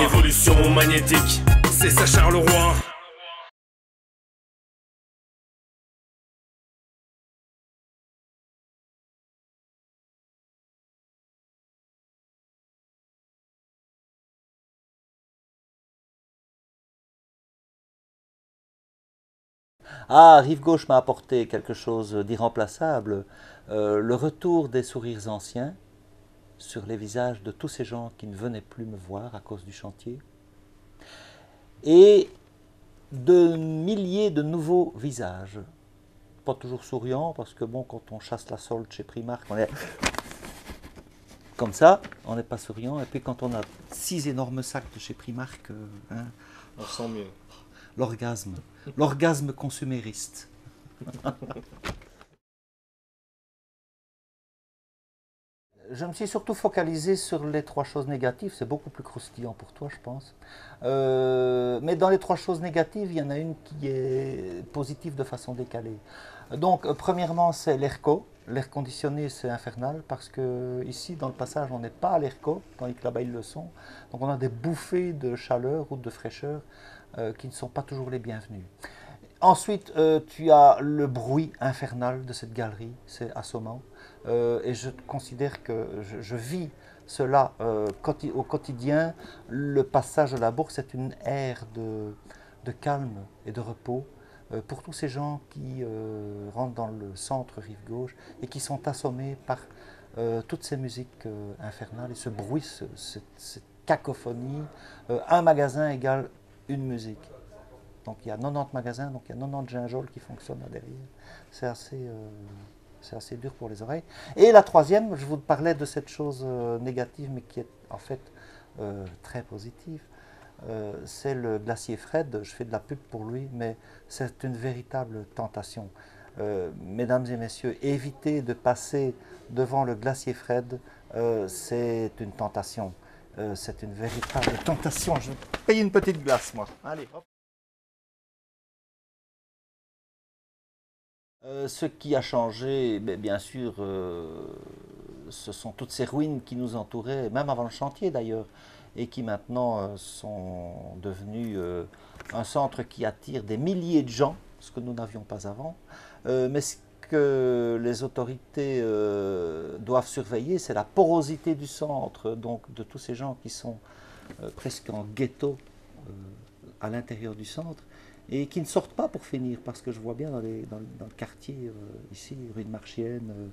Évolution magnétique, c'est ça Charleroi. Ah, Rive Gauche m'a apporté quelque chose d'irremplaçable, le retour des sourires anciens sur les visages de tous ces gens qui ne venaient plus me voir à cause du chantier, et de milliers de nouveaux visages. Pas toujours souriants, parce que bon, quand on chasse la solde chez Primark, on est comme ça, on n'est pas souriant, et puis quand on a 6 énormes sacs de chez Primark, hein, On sent mieux. l'orgasme, l'orgasme consumériste. Je me suis surtout focalisé sur les 3 choses négatives. C'est beaucoup plus croustillant pour toi, je pense. Mais dans les 3 choses négatives, il y en a une qui est positive de façon décalée. Donc, premièrement, c'est l'airco. L'air conditionné, c'est infernal parce que ici, dans le passage, on n'est pas à l'airco, tandis que là-bas, ils le sont. Donc, on a des bouffées de chaleur ou de fraîcheur qui ne sont pas toujours les bienvenues. Ensuite, tu as le bruit infernal de cette galerie, c'est assommant. Et je considère que je vis cela au quotidien. Le passage de la bourse est une ère de calme et de repos pour tous ces gens qui rentrent dans le centre rive gauche et qui sont assommés par toutes ces musiques infernales et ce bruit, cette cacophonie. Un magasin égale une musique. Donc il y a 90 magasins, donc il y a 90 gingeoles qui fonctionnent là derrière. C'est assez, euh, c'est assez dur pour les oreilles. Et la troisième, je vous parlais de cette chose négative, mais qui est en fait très positive. C'est le glacier Fred. Je fais de la pub pour lui, mais c'est une véritable tentation. Mesdames et messieurs, évitez de passer devant le glacier Fred. C'est une tentation. C'est une véritable tentation. Je vais payer une petite glace, moi. Allez, hop. Ce qui a changé, bien sûr, ce sont toutes ces ruines qui nous entouraient, même avant le chantier d'ailleurs, et qui maintenant sont devenues un centre qui attire des milliers de gens, ce que nous n'avions pas avant. Mais ce que les autorités doivent surveiller, c'est la porosité du centre, donc de tous ces gens qui sont presque en ghetto à l'intérieur du centre et qui ne sortent pas pour finir, parce que je vois bien dans le quartier, ici, rue de Marchienne,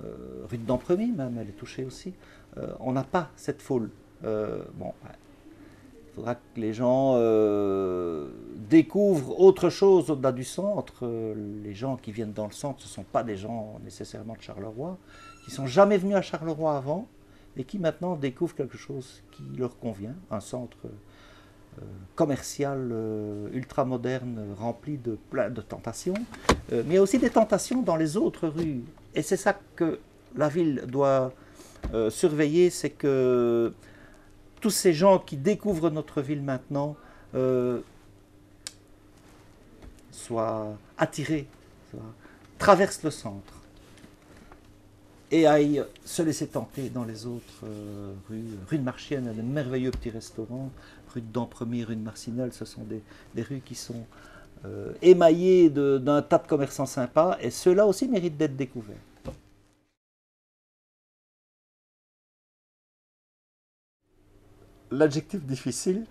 rue de Dampremy même, elle est touchée aussi, on n'a pas cette foule. Bon, il faudra que les gens découvrent autre chose au-delà du centre. Les gens qui viennent dans le centre, ce ne sont pas des gens nécessairement de Charleroi, qui ne sont jamais venus à Charleroi avant, et qui maintenant découvrent quelque chose qui leur convient, un centre commercial ultra moderne rempli de plein de tentations, mais il y a aussi des tentations dans les autres rues. Et c'est ça que la ville doit surveiller, c'est que tous ces gens qui découvrent notre ville maintenant soient attirés, traversent le centre et aillent se laisser tenter dans les autres rues. Rue de Marchienne, il y a de merveilleux petits restaurants. Rue de Dampremy, rue de Marcinelle, ce sont des rues qui sont émaillées d'un tas de commerçants sympas, et ceux-là aussi méritent d'être découverts. L'adjectif difficile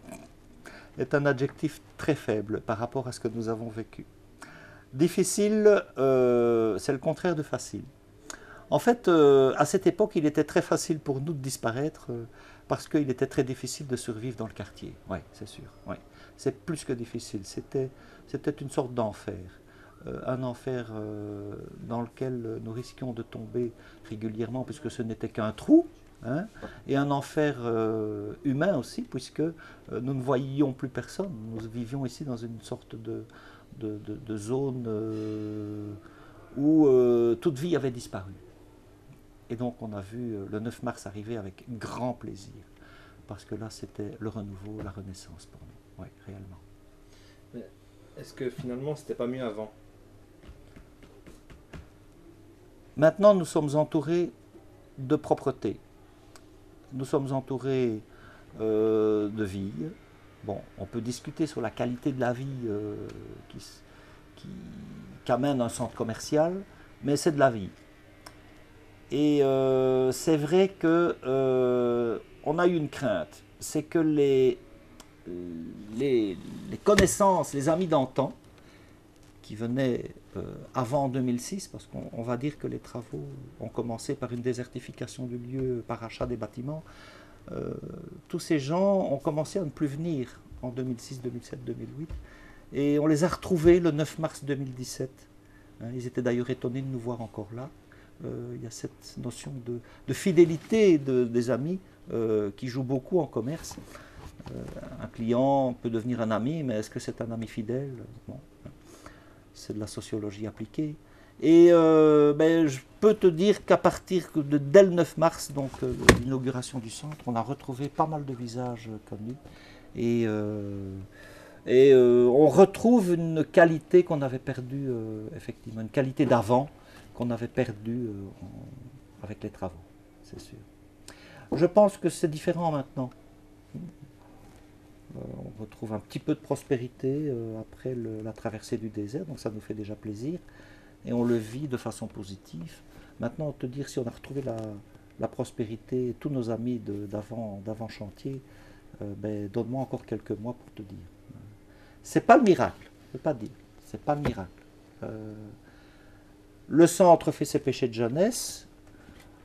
est un adjectif très faible par rapport à ce que nous avons vécu. Difficile, c'est le contraire de facile. En fait, à cette époque, il était très facile pour nous de disparaître parce qu'il était très difficile de survivre dans le quartier. Oui, c'est sûr. Ouais. C'est plus que difficile. C'était une sorte d'enfer. Un enfer dans lequel nous risquions de tomber régulièrement puisque ce n'était qu'un trou. Hein, et un enfer humain aussi, puisque nous ne voyions plus personne. Nous vivions ici dans une sorte de zone où toute vie avait disparu. Et donc on a vu le 9 mars arriver avec grand plaisir, parce que là c'était le renouveau, la renaissance pour nous, oui, réellement. Mais est-ce que finalement c'était pas mieux avant? Maintenant nous sommes entourés de propreté, nous sommes entourés de vie. Bon, on peut discuter sur la qualité de la vie qu'amène un centre commercial, mais c'est de la vie. Et c'est vrai que on a eu une crainte, c'est que les connaissances, les amis d'antan, qui venaient avant 2006, parce qu'on va dire que les travaux ont commencé par une désertification du lieu, par achat des bâtiments, tous ces gens ont commencé à ne plus venir en 2006, 2007, 2008, et on les a retrouvés le 9 mars 2017. Hein, ils étaient d'ailleurs étonnés de nous voir encore là. Il y a cette notion de fidélité des amis qui joue beaucoup en commerce. Un client peut devenir un ami, mais est-ce que c'est un ami fidèle? Bon, c'est de la sociologie appliquée. Et je peux te dire qu'à partir dès le 9 mars, donc l'inauguration du centre, on a retrouvé pas mal de visages connus. Et on retrouve une qualité qu'on avait perdue, effectivement, une qualité d'avant qu'on avait perdue avec les travaux, c'est sûr. Je pense que c'est différent maintenant. On retrouve un petit peu de prospérité après la traversée du désert, donc ça nous fait déjà plaisir. Et on le vit de façon positive. Maintenant, te dire si on a retrouvé la prospérité, tous nos amis d'avant chantier, donne-moi encore quelques mois pour te dire. C'est pas le miracle, je ne peux pas dire, c'est pas le miracle. Le centre fait ses péchés de jeunesse.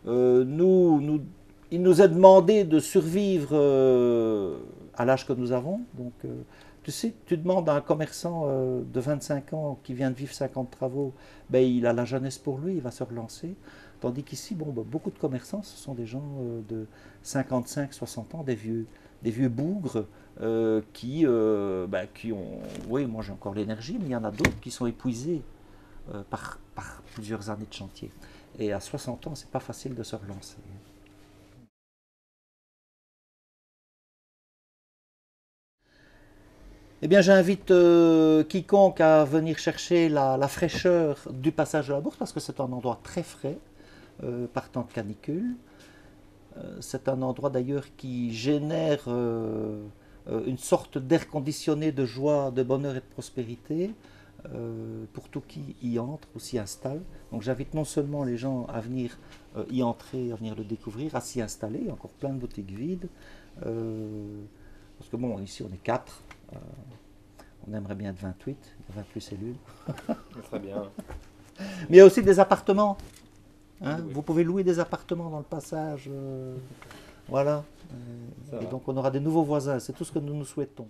Il nous est demandé de survivre à l'âge que nous avons. Donc, tu sais, tu demandes à un commerçant de 25 ans qui vient de vivre 50 travaux, il a la jeunesse pour lui, il va se relancer. Tandis qu'ici, beaucoup de commerçants, ce sont des gens de 55, 60 ans, des vieux bougres qui ont... Oui, moi j'ai encore l'énergie, mais il y en a d'autres qui sont épuisés par plusieurs années de chantier. Et à 60 ans, c'est pas facile de se relancer. Eh bien, j'invite quiconque à venir chercher la fraîcheur du passage de la Bourse, parce que c'est un endroit très frais, par temps de canicule. C'est un endroit d'ailleurs qui génère une sorte d'air conditionné de joie, de bonheur et de prospérité pour tout qui y entre ou s'y installe. Donc j'invite non seulement les gens à venir y entrer, à venir le découvrir, à s'y installer. Il y a encore plein de boutiques vides. Parce que bon, ici on est 4. On aimerait bien être 28, 28 cellules. Très bien. Mais il y a aussi des appartements. Hein, oui. Vous pouvez louer des appartements dans le passage. Voilà. Et donc on aura des nouveaux voisins. C'est tout ce que nous nous souhaitons.